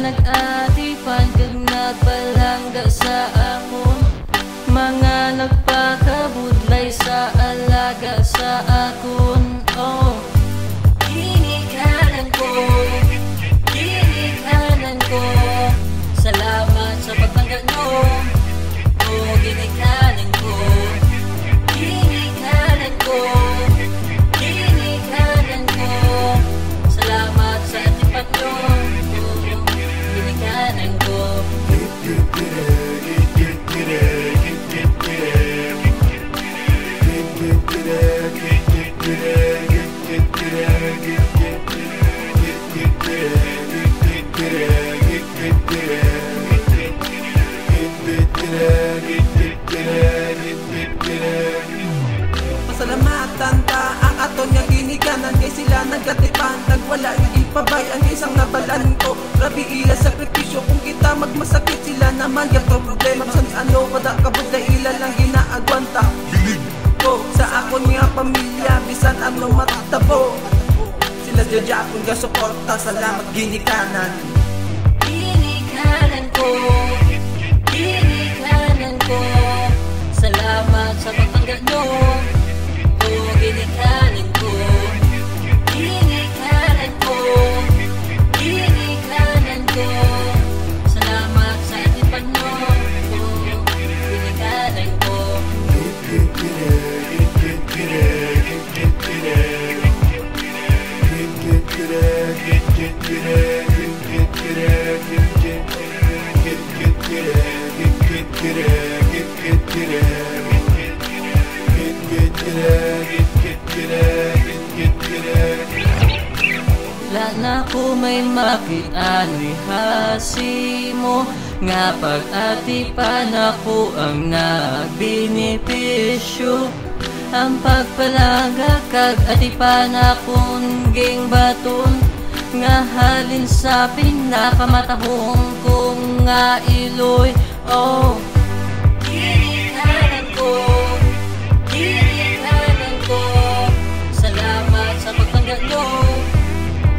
nag-atipan kag nagbalangga sa akon, mga nagpakabudlay sa alaga sa akon. Oh, ginikanan ko, ginikanan ko, salamat sa pagtanggal nyo. Oh, ginikanan ko, ginikanan ko, ginikanan ko, salamat sa atipan nyo. Oh, ginikanan ko. Pasalamatan ta ang aton nga ginikanan, kay sila nagkatipan, nagwala yung ipabay ang isang nabalan ko. Grabe ila sakripisyo, kung kita magmasakit sila naman yato problema. San ano pada kabud na ila lang ginaagwanta ko sa akon nga pamilya, bisan ano matabo. Sila dyan akong gasuporta, salamat ginikanan. Ginikanan ko, ginikanan ko, salamat sa pagtanggal nyo. Oh, ginikanan ko, ginikanan ko, ginikanan ko, salamat sa atipan nyo. Oh, ginikanan ko. Wala na ko may makitano'y hasi mo, nga pag-atipan ako ang nagbenepisyo. Ang pagpalaga kag atipan akong ging baton, nga halin sa pinakamatahong kong nga iloy. Oh, ginikanan ko, ginikanan ko, salamat sa pagtanggal nyo.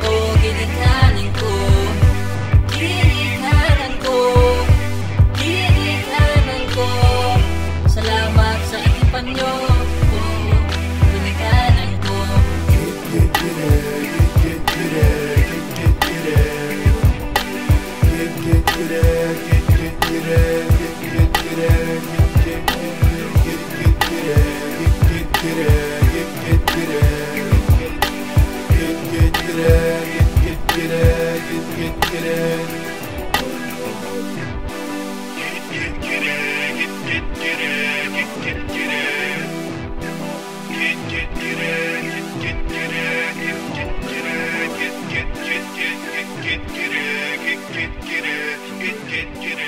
Oh, ginikanan ko, ginikanan ko, ginikanan ko, salamat sa atipan nyo. Oh, ginikanan ko. Get